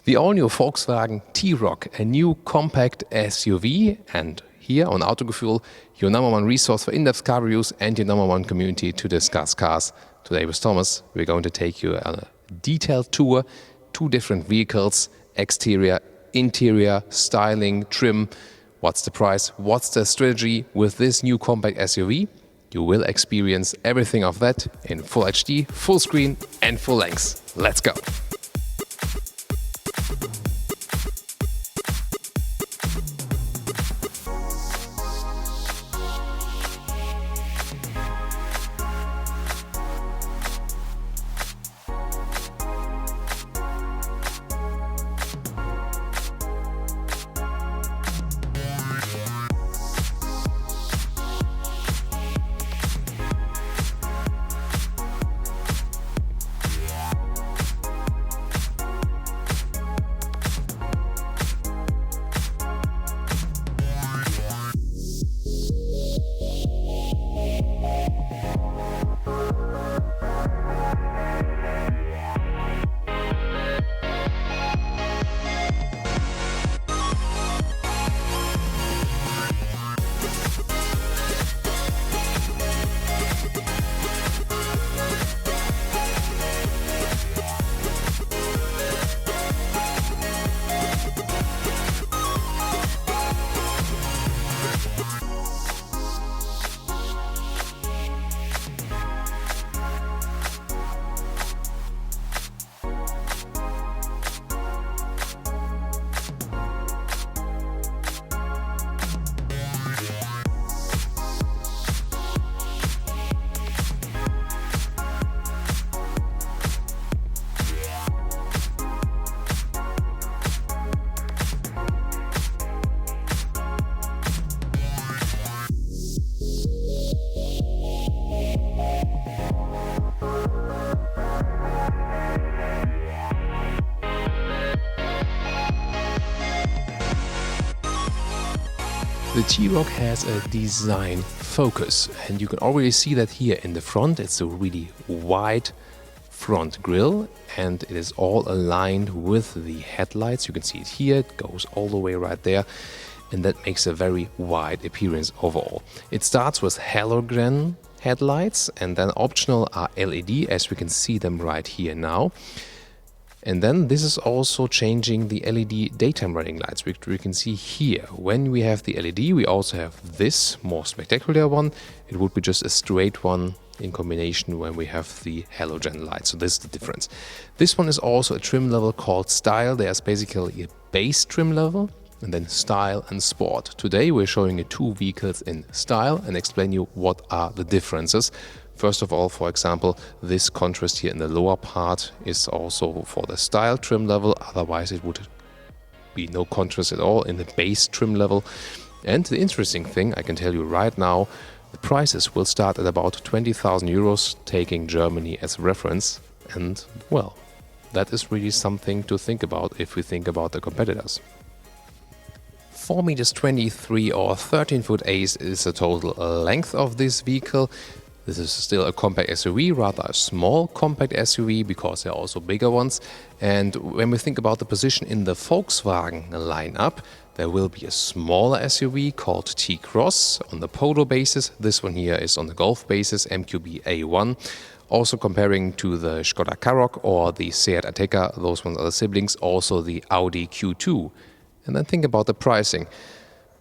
The all-new Volkswagen T-Roc, a new compact SUV, and here on Autogefuehl, your number one resource for in-depth car reviews and your number one community to discuss cars. Today with Thomas, we're going to take you on a detailed tour, two different vehicles, exterior, interior, styling, trim. What's the price? What's the strategy with this new compact SUV? You will experience everything of that in full HD, full screen and full length. Let's go! The T-Roc has a design focus, and you can already see that here in the front. It's a really wide front grille, and it is all aligned with the headlights. You can see it here, it goes all the way right there, and that makes a very wide appearance overall. It starts with halogen headlights, and then optional are LED, as we can see them right here now. And then this is also changing the LED daytime running lights, which we can see here. When we have the LED, we also have this more spectacular one. It would be just a straight one in combination when we have the halogen lights. So this is the difference. This one is also a trim level called Style. There's basically a base trim level and then Style and Sport. Today we're showing you two vehicles in Style and explain you what are the differences. First of all, for example, this contrast here in the lower part is also for the Style trim level, otherwise it would be no contrast at all in the base trim level. And the interesting thing, I can tell you right now, the prices will start at about 20,000 euros, taking Germany as reference. And well, that is really something to think about if we think about the competitors. 4 meters 23 or 13 foot 8 is the total length of this vehicle. This is still a compact SUV, rather a small compact SUV, because there are also bigger ones. And when we think about the position in the Volkswagen lineup, there will be a smaller SUV called T-Cross on the Polo basis. This one here is on the Golf basis, MQB A1. Also comparing to the Skoda Karoq or the Seat Ateca, those ones are the siblings, also the Audi Q2. And then think about the pricing.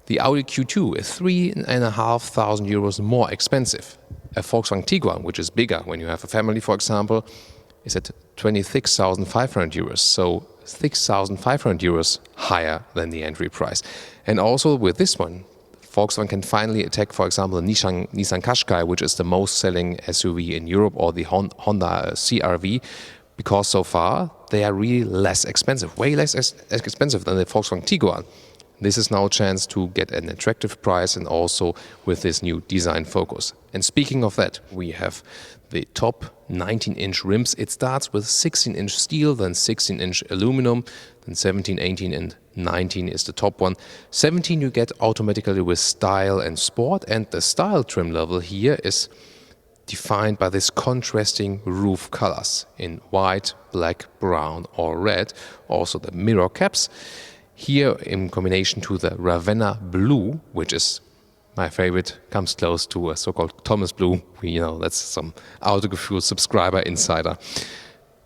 The Audi Q2 is 3,500 euros more expensive. A Volkswagen Tiguan, which is bigger when you have a family, for example, is at 26,500 euros. So 6,500 euros higher than the entry price. And also with this one, Volkswagen can finally attack, for example, the Nissan Qashqai, which is the most selling SUV in Europe, or the Honda CR-V, because so far they are really less expensive, way less expensive than the Volkswagen Tiguan. This is now a chance to get an attractive price and also with this new design focus. And speaking of that, we have the top 19-inch rims. It starts with 16-inch steel, then 16-inch aluminum, then 17, 18 and 19 is the top one. 17 you get automatically with Style and Sport, and the Style trim level here is defined by this contrasting roof colors in white, black, brown or red. Also the mirror caps. Here in combination to the Ravenna blue, which is my favorite, comes close to a so-called Thomas blue. That's some Autogefuehl subscriber insider.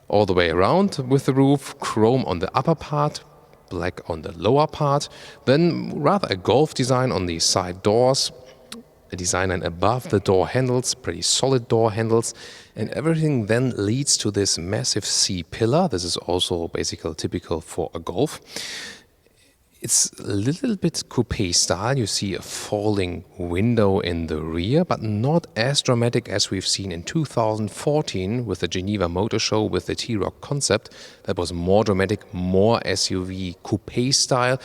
All the way around with the roof, chrome on the upper part, black on the lower part. Then rather a golf design on the side doors. A design and above the door handles, pretty solid door handles. And everything then leads to this massive C-pillar. This is also basically typical for a Golf. It's a little bit coupe style. You see a falling window in the rear, but not as dramatic as we've seen in 2014 with the Geneva Motor Show with the T-Roc concept. That was more dramatic, more SUV coupe style.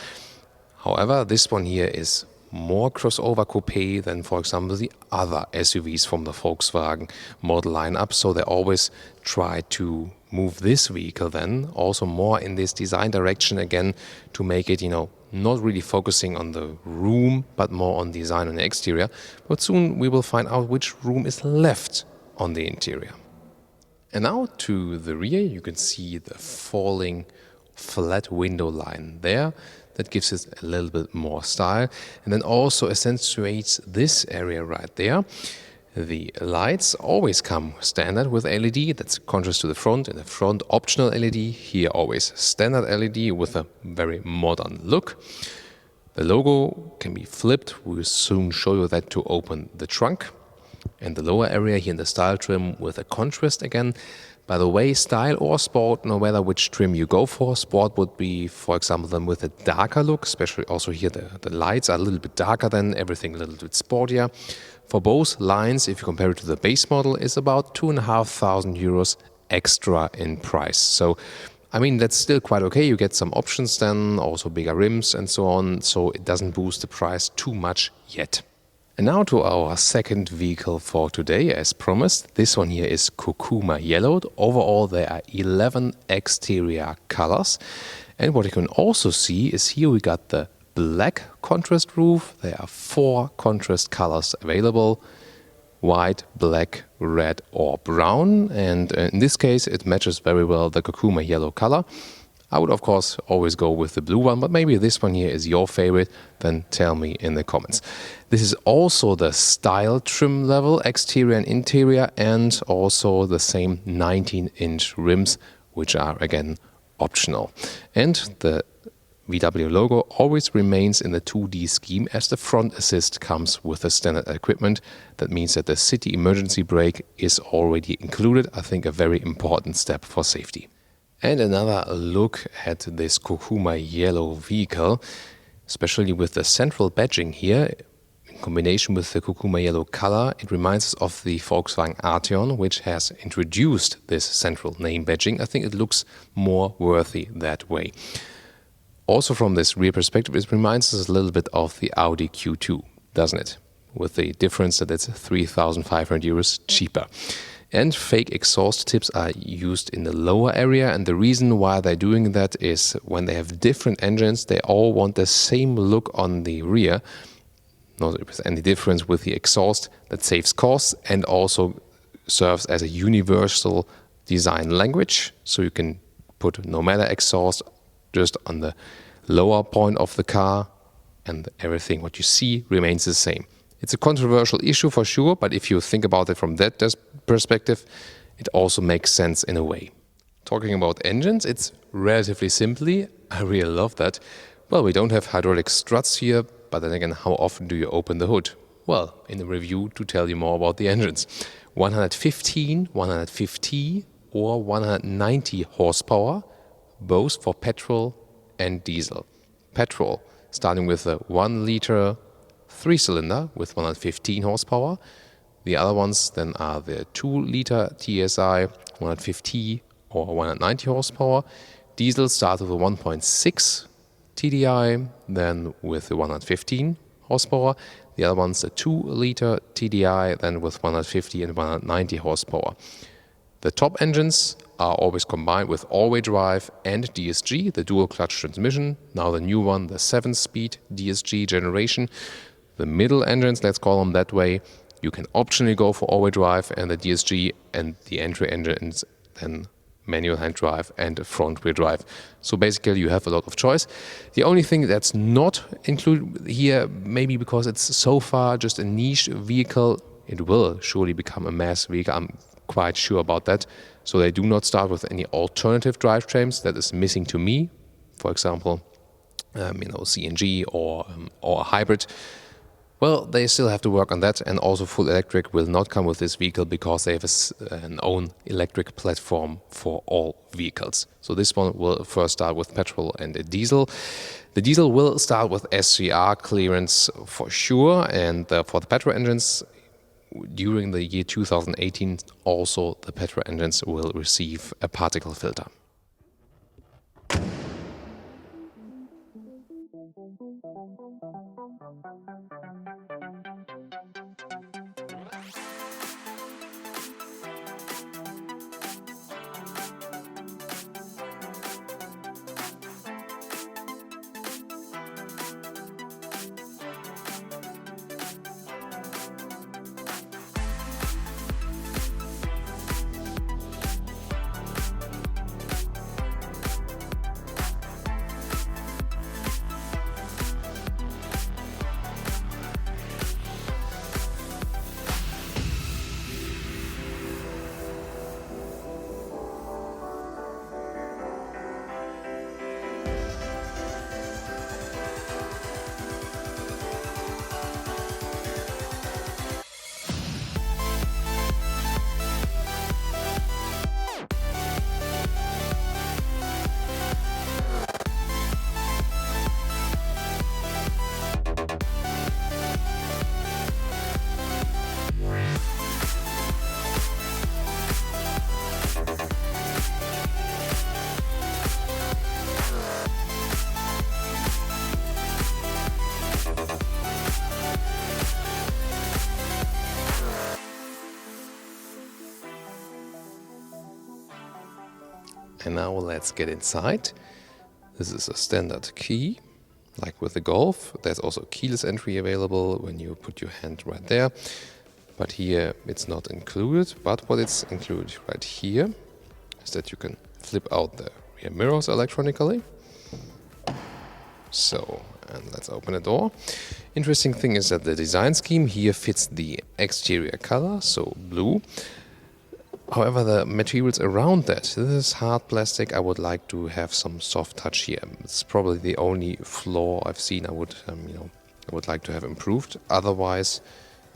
However, this one here is more crossover coupe than, for example, the other SUVs from the Volkswagen model lineup. So they always try to move this vehicle then also more in this design direction again to make it, not really focusing on the room, but more on design on the exterior. But soon we will find out which room is left on the interior. And now to the rear, you can see the falling flat window line there. That gives it a little bit more style and then also accentuates this area right there. The lights always come standard with LED. That's contrast to the front. In the front, optional LED. Here, always standard LED with a very modern look. The logo can be flipped. We'll soon show you that to open the trunk. And the lower area here in the style trim with a contrast again. By the way, style or sport, no matter which trim you go for. Sport would be, for example, then with a darker look, especially also here the lights are a little bit darker than everything, a little bit sportier. For both lines, if you compare it to the base model, is about €2,500 extra in price. So, that's still quite okay. You get some options then, also bigger rims and so on. So it doesn't boost the price too much yet. And now to our second vehicle for today, as promised. This one here is Kurkuma yellowed. Overall, there are 11 exterior colors. And what you can also see is here we got the black contrast roof. There are 4 contrast colors available: white, black, red or brown. And in this case, it matches very well the Kurkuma yellow color. I would, of course, always go with the blue one, but maybe this one here is your favorite, then tell me in the comments. This is also the style trim level, exterior and interior, and also the same 19-inch rims, which are, again, optional. And the VW logo always remains in the 2D scheme as the front assist comes with the standard equipment. That means that the city emergency brake is already included. I think a very important step for safety. And another look at this Kurkuma yellow vehicle, especially with the central badging here, in combination with the Kurkuma yellow color. It reminds us of the Volkswagen Arteon, which has introduced this central name badging. I think it looks more worthy that way. Also from this rear perspective, it reminds us a little bit of the Audi Q2, doesn't it? With the difference that it's €3,500 cheaper. And fake exhaust tips are used in the lower area, and the reason why they're doing that is when they have different engines, they all want the same look on the rear. Not any difference with the exhaust. That saves costs and also serves as a universal design language. So you can put no matter exhaust just on the lower point of the car, and everything what you see remains the same. It's a controversial issue for sure, but if you think about it from that perspective, it also makes sense in a way. Talking about engines, it's relatively simply. I really love that. Well, we don't have hydraulic struts here, but then again, how often do you open the hood? Well, in the review to tell you more about the engines. 115, 150 or 190 horsepower, both for petrol and diesel. Petrol, starting with a 1 liter 3-cylinder with 115 horsepower. The other ones then are the 2 liter TSI, 150 or 190 horsepower. Diesel starts with a 1.6 TDI, then with the 115 horsepower. The other one's a 2 liter TDI, then with 150 and 190 horsepower. The top engines are always combined with all-wheel drive and DSG, the dual clutch transmission. Now the new one, the 7-speed DSG generation. The middle engines, let's call them that way, You can optionally go for all-wheel drive and the DSG, and the entry engine is then manual hand drive and front wheel drive. So basically you have a lot of choice. The only thing that's not included here, maybe because it's so far just a niche vehicle, it will surely become a mass vehicle. I'm quite sure about that. So they do not start with any alternative drivetrains. That is missing to me. For example, CNG or a hybrid. Well, they still have to work on that, and also full electric will not come with this vehicle because they have an own electric platform for all vehicles. So this one will first start with petrol and a diesel. The diesel will start with SCR clearance for sure, and for the petrol engines, during the year 2018, also the petrol engines will receive a particle filter. And now let's get inside. This is a standard key, like with the Golf. There's also keyless entry available when you put your hand right there. But here it's not included. But what is included right here is that you can flip out the rear mirrors electronically. So, and let's open the door. Interesting thing is that the design scheme here fits the exterior color, so blue. However, the materials around that, this is hard plastic. I would like to have some soft touch here. It's probably the only flaw I've seen. I would like to have improved. Otherwise,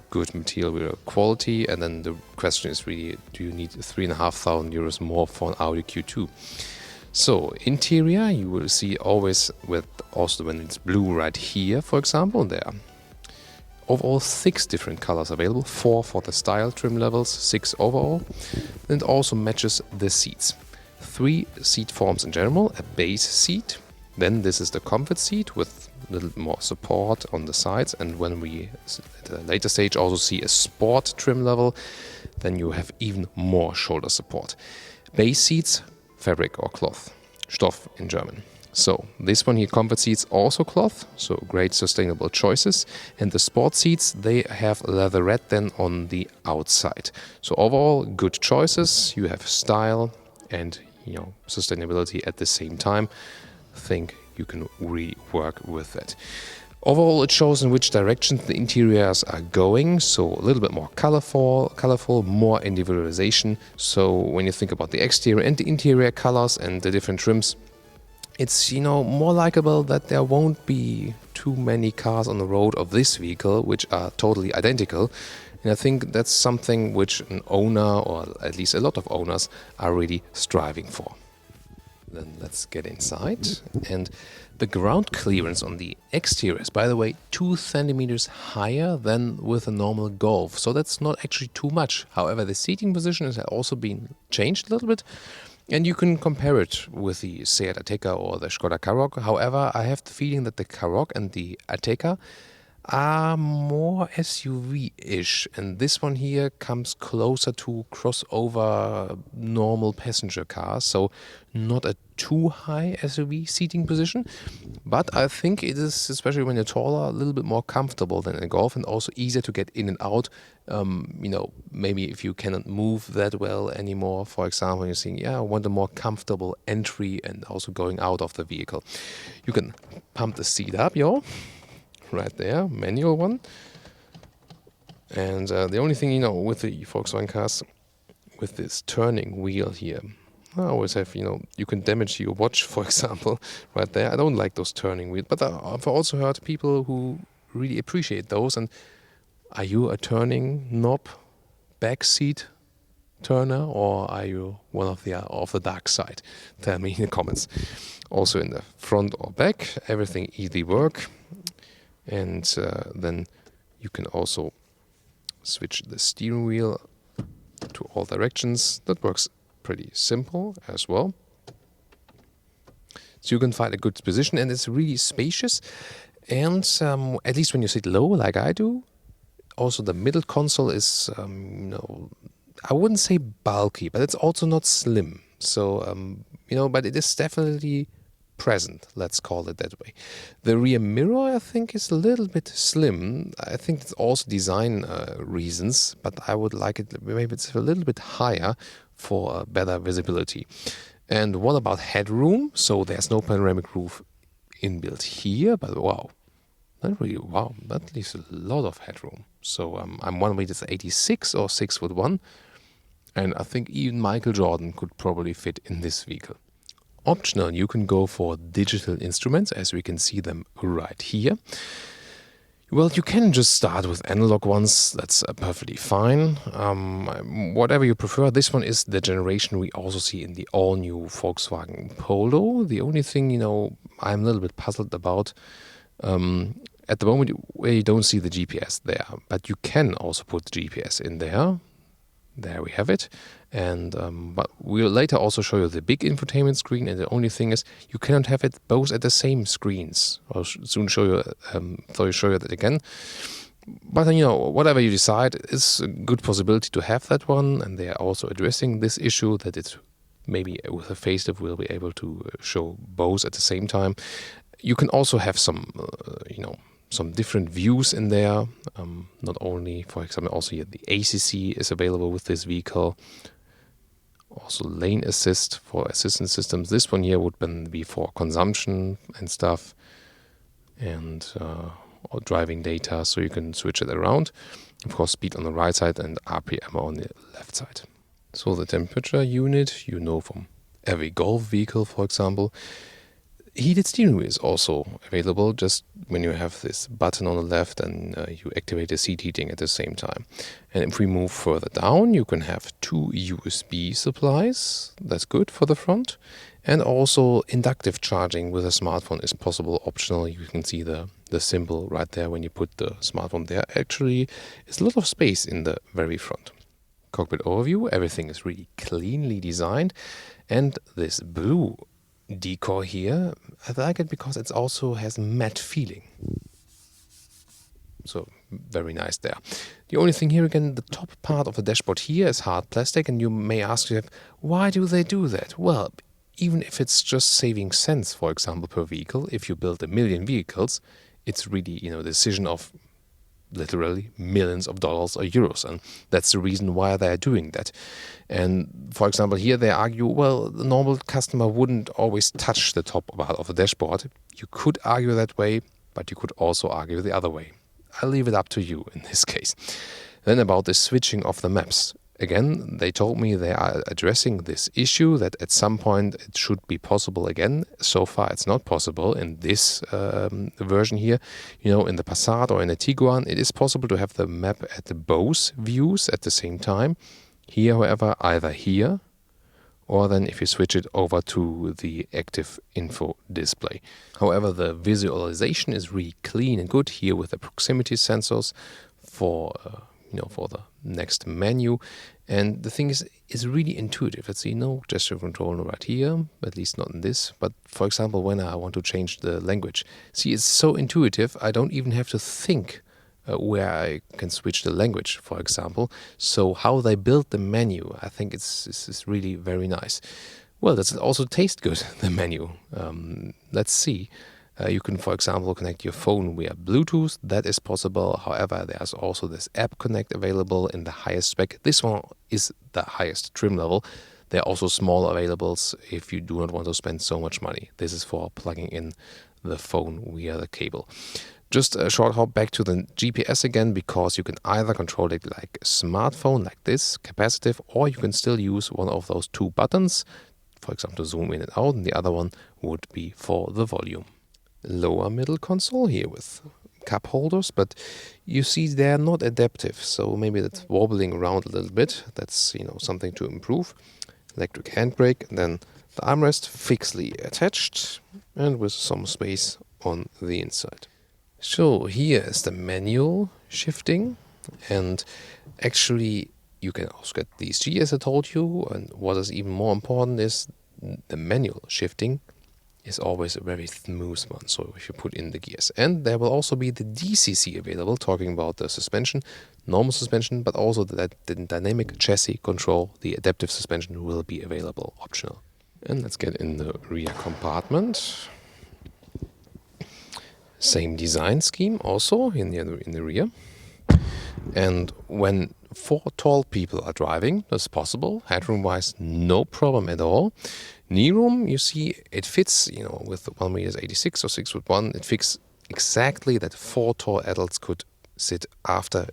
good material quality. And then the question is really, do you need €3,500 more for an Audi Q2? So interior, you will see always with also when it's blue right here, for example, there. Overall 6 different colors available, 4 for the style trim levels, 6 overall. And it also matches the seats. 3 seat forms in general, a base seat. Then this is the comfort seat with a little more support on the sides. And when we at a later stage also see a sport trim level, then you have even more shoulder support. Base seats, fabric or cloth, Stoff in German. So this one here, comfort seats, also cloth, so great sustainable choices. And the sport seats, they have leatherette then on the outside. So overall, good choices. You have style and sustainability at the same time. I think you can really work with that. Overall, it shows in which direction the interiors are going. So a little bit more colorful, more individualization. So when you think about the exterior and the interior colors and the different trims, it's more likable that there won't be too many cars on the road of this vehicle which are totally identical. And I think that's something which an owner, or at least a lot of owners, are really striving for. Then let's get inside. And the ground clearance on the exterior is, by the way, 2 centimeters higher than with a normal Golf. So that's not actually too much. However, the seating position has also been changed a little bit. And you can compare it with the Seat Ateca or the Skoda Karoq. However, I have the feeling that the Karoq and the Ateca are more SUV-ish, and this one here comes closer to crossover normal passenger cars, so not a too high SUV seating position, but I think it is, especially when you're taller, a little bit more comfortable than a Golf, and also easier to get in and out. Maybe if you cannot move that well anymore, for example, you're saying, yeah, I want a more comfortable entry and also going out of the vehicle. You can pump the seat up, right there, manual one. And the only thing, with the Volkswagen cars, with this turning wheel here, I always have, you can damage your watch, for example, right there. I don't like those turning wheels, but I've also heard people who really appreciate those. And are you a turning knob back seat turner, or are you one of the dark side? Tell me in the comments. Also in the front or back, everything easily work. And then you can also switch the steering wheel to all directions. That works pretty simple as well. So you can find a good position, and it's really spacious. And at least when you sit low, like I do, also the middle console is, I wouldn't say bulky, but it's also not slim. So, but it is definitely present, let's call it that way. The rear mirror, I think, is a little bit slim. I think it's also design reasons, but I would like it, maybe it's a little bit higher for better visibility. And what about headroom? So there's no panoramic roof inbuilt here, but wow, that leaves a lot of headroom. So I'm 1.86 or 6'1", and I think even Michael Jordan could probably fit in this vehicle. Optional, you can go for digital instruments, as we can see them right here. Well, you can just start with analog ones, that's perfectly fine. Whatever you prefer. This one is the generation we also see in the all-new Volkswagen Polo. The only thing, I'm a little bit puzzled about, at the moment where you don't see the GPS there, but you can also put the GPS in there. There we have it. And but we'll later also show you the big infotainment screen, and the only thing is you cannot have it both at the same screens. I'll soon show you that again. But whatever you decide, it's a good possibility to have that one, and they are also addressing this issue that it's maybe with a facelift we'll be able to show both at the same time. You can also have some some different views in there. Not only, for example, also here the ACC is available with this vehicle. Also lane assist for assistance systems. This one here would then be for consumption and stuff, and or driving data, so you can switch it around. Of course, speed on the right side and RPM on the left side. So the temperature unit, from every Golf vehicle, for example. Heated steering wheel is also available, just when you have this button on the left and you activate the seat heating at the same time. And if we move further down, you can have 2 USB supplies. That's good for the front. And also inductive charging with a smartphone is possible, optional. You can see the symbol right there when you put the smartphone there. Actually, it's a lot of space in the very front. Cockpit overview, everything is really cleanly designed. And this blue decor here, I like it because it also has matte feeling. So very nice there. The only thing here again, the top part of the dashboard here is hard plastic, and you may ask yourself, why do they do that? Well, even if it's just saving cents, for example, per vehicle, if you build 1 million vehicles, it's really, the decision of literally millions of dollars or euros, and that's the reason why they are doing that. And for example, here they argue, well, the normal customer wouldn't always touch the top part of the dashboard. You could argue that way, but you could also argue the other way. I'll leave it up to you in this case. Then about the switching of the maps. Again, they told me they are addressing this issue, that at some point it should be possible again. So far it's not possible in this version here. In the Passat or in the Tiguan, it is possible to have the map at both views at the same time. Here, however, either here, or then if you switch it over to the active info display. However, the visualization is really clean and good here with the proximity sensors for for the next menu. And the thing is, it's really intuitive. Let's see, no gesture control right here, at least not in this. But for example, when I want to change the language, see, it's so intuitive, I don't even have to think where I can switch the language, for example. So how they built the menu, I think it's really very nice. Well, does it also taste good, the menu? Let's see. You can, for example, connect your phone via Bluetooth. That is possible. However, there's also this App Connect available in the highest spec. This one is the highest trim level. There are also small availables if you do not want to spend so much money. This is for plugging in the phone via the cable. Just a short hop back to the GPS again, because you can either control it like a smartphone, like this, capacitive, or you can still use one of those two buttons, for example, to zoom in and out, and the other one would be for the volume. Lower middle console here with cup holders, but you see they're not adaptive, so maybe that's wobbling around a little bit. That's something to improve. Electric handbrake, and then the armrest fixedly attached and with some space on the inside. So here is the manual shifting, and actually you can also get these G, as I told you, and what is even more important is the manual shifting is always a very smooth one, so if you put in the gears. And there will also be the DCC available, talking about the suspension, normal suspension, but also the dynamic chassis control, the adaptive suspension will be available, optional. And let's get in the rear compartment. Same design scheme also in the rear. And when 4 tall people are driving, that's possible. Headroom-wise, no problem at all. Knee-room, you see, it fits, with 1.86 m or 6'1", it fits exactly that 4 tall adults could sit after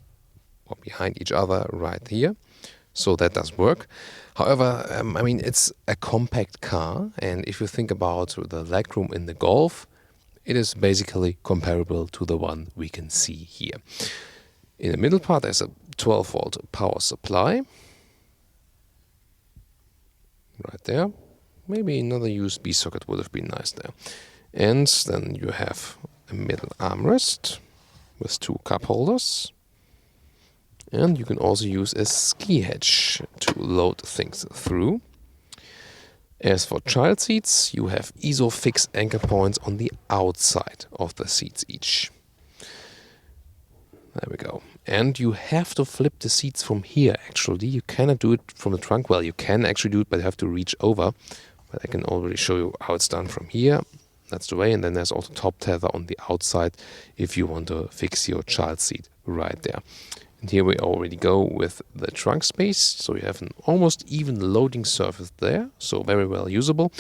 or behind each other right here. So that does work. However, it's a compact car, and if you think about the legroom in the Golf, it is basically comparable to the one we can see here. In the middle part, there's a 12-volt power supply. Right there. Maybe another USB socket would have been nice there. And then you have a middle armrest with 2 cup holders. And you can also use a ski hedge to load things through. As for child seats, you have ISOFIX anchor points on the outside of the seats each. There we go. And you have to flip the seats from here, actually. You cannot do it from the trunk. Well, you can actually do it, but you have to reach over. But I can already show you how it's done from here. That's the way. And then there's also top tether on the outside if you want to fix your child seat right there. And here we already go with the trunk space. So you have an almost even loading surface there. So very well usable.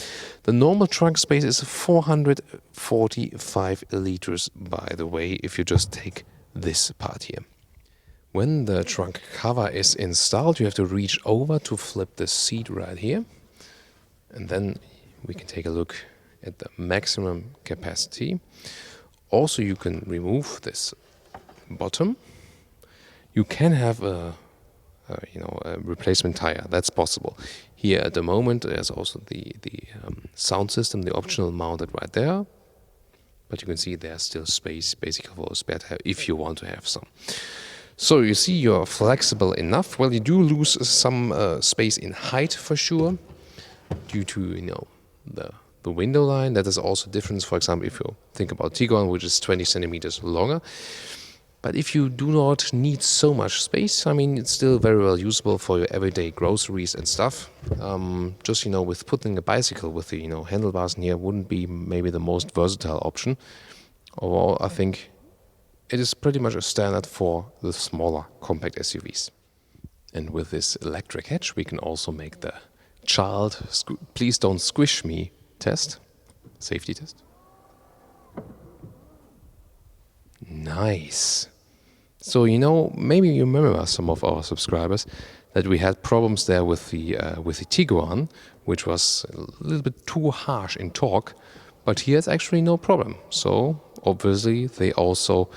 The normal trunk space is 445 liters, by the way, if you just take this part here. When the trunk cover is installed, you have to reach over to flip the seat right here. And then we can take a look at the maximum capacity. Also, you can remove this bottom. You can have a replacement tire. That's possible. Here at the moment, there's also the sound system, the optional mounted right there. But you can see there's still space basically for a spare tire if you want to have some. So you see you're flexible enough. Well, you do lose some space in height for sure due to the window line. That is also a difference. For example, if you think about Tiguan, which is 20 centimeters longer. But if you do not need so much space, it's still very well usable for your everyday groceries and stuff. Just, with putting a bicycle with the, handlebars in here wouldn't be maybe the most versatile option. Overall, I think it is pretty much a standard for the smaller compact SUVs. And with this electric hatch, we can also make the child, please don't squish me test, safety test. Nice. So, maybe you remember some of our subscribers that we had problems there with the Tiguan, which was a little bit too harsh in torque, but here it's actually no problem. So, obviously, they also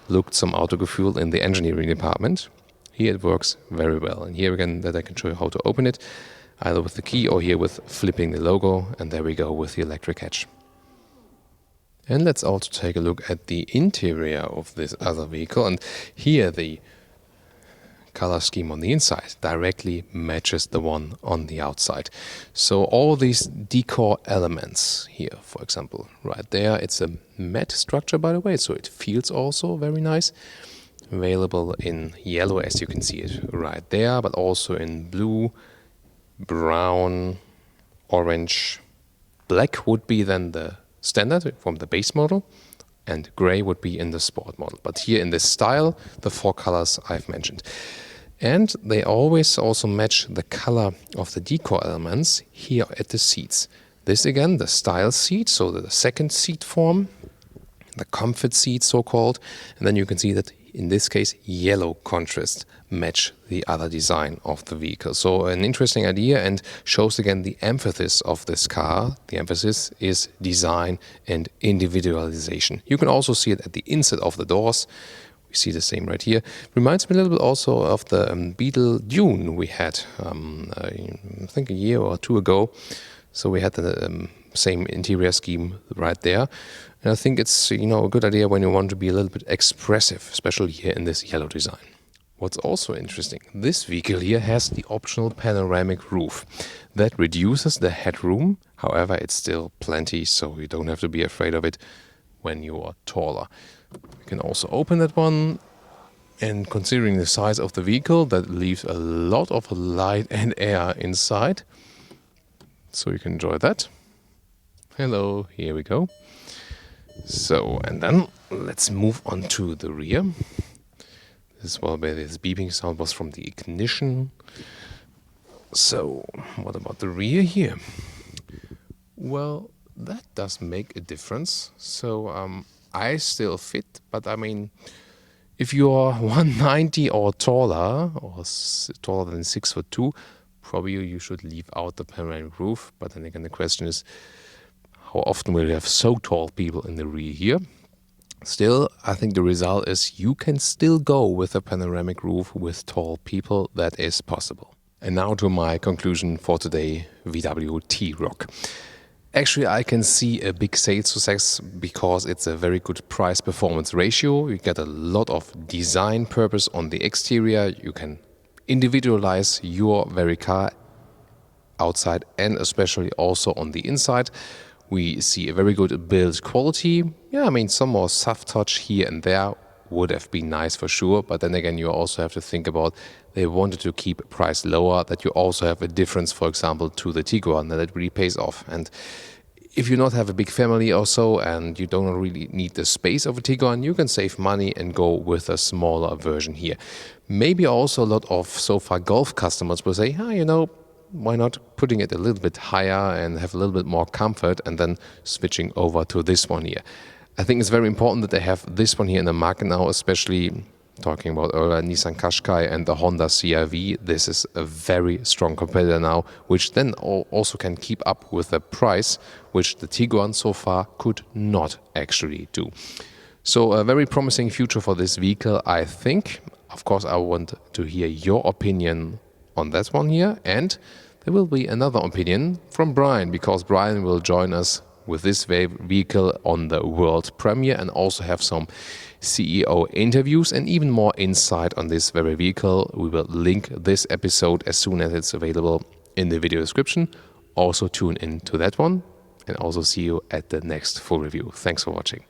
looked some Autogefuehl in the engineering department. Here it works very well. And here again, that I can show you how to open it, either with the key or here with flipping the logo. And there we go with the electric hatch. And let's also take a look at the interior of this other vehicle. And here the color scheme on the inside directly matches the one on the outside. So all these decor elements here, for example, right there, it's a matte structure, by the way, so it feels also very nice. Available in yellow, as you can see it right there, but also in blue, brown, orange. Black would be then the standard from the base model, and gray would be in the sport model. But here in this style, the 4 colors I've mentioned. And they always also match the color of the decor elements here at the seats. This again, the style seat, so the second seat form, the comfort seat so-called. And then you can see that in this case, yellow contrast match the other design of the vehicle. So an interesting idea, and shows again the emphasis of this car. The emphasis is design and individualization. You can also see it at the inside of the doors. We see the same right here. Reminds me a little bit also of the Beetle Dune we had, I think a year or 2 ago. So we had the same interior scheme right there. And I think it's, a good idea when you want to be a little bit expressive, especially here in this yellow design. What's also interesting, this vehicle here has the optional panoramic roof that reduces the headroom. However, it's still plenty, so you don't have to be afraid of it when you are taller. You can also open that one, and considering the size of the vehicle, that leaves a lot of light and air inside. So you can enjoy that. Hello, here we go. So, and then let's move on to the rear. This beeping sound was from the ignition. So, what about the rear here? Well, that does make a difference. So, I still fit, but I mean, if you're 190 or taller, or taller than 6'2", probably you should leave out the panoramic roof. But then again, the question is, how often will you have so tall people in the rear here? Still, I think the result is you can still go with a panoramic roof with tall people. That is possible. And now to my conclusion for today, VW T-Roc. Actually, I can see a big sales success because it's a very good price-performance ratio. You get a lot of design purpose on the exterior. You can individualize your very car outside and especially also on the inside. We see a very good build quality. Yeah, I mean, some more soft touch here and there would have been nice for sure. But then again, you also have to think about they wanted to keep price lower, that you also have a difference, for example, to the Tiguan, that it really pays off. And if you not have a big family or so and you don't really need the space of a Tiguan, you can save money and go with a smaller version here. Maybe also a lot of so far Golf customers will say, why not putting it a little bit higher and have a little bit more comfort and then switching over to this one here. I think it's very important that they have this one here in the market now, especially talking about earlier Nissan Qashqai and the Honda CR-V. This is a very strong competitor now, which then also can keep up with the price, which the Tiguan so far could not actually do. So a very promising future for this vehicle, I think. Of course, I want to hear your opinion on that one here, and there will be another opinion from Brian, because Brian will join us with this vehicle on the world premiere and also have some CEO interviews and even more insight on this very vehicle. We will link this episode as soon as it's available in the video description. Also tune in to that one, and also see you at the next full review. Thanks for watching.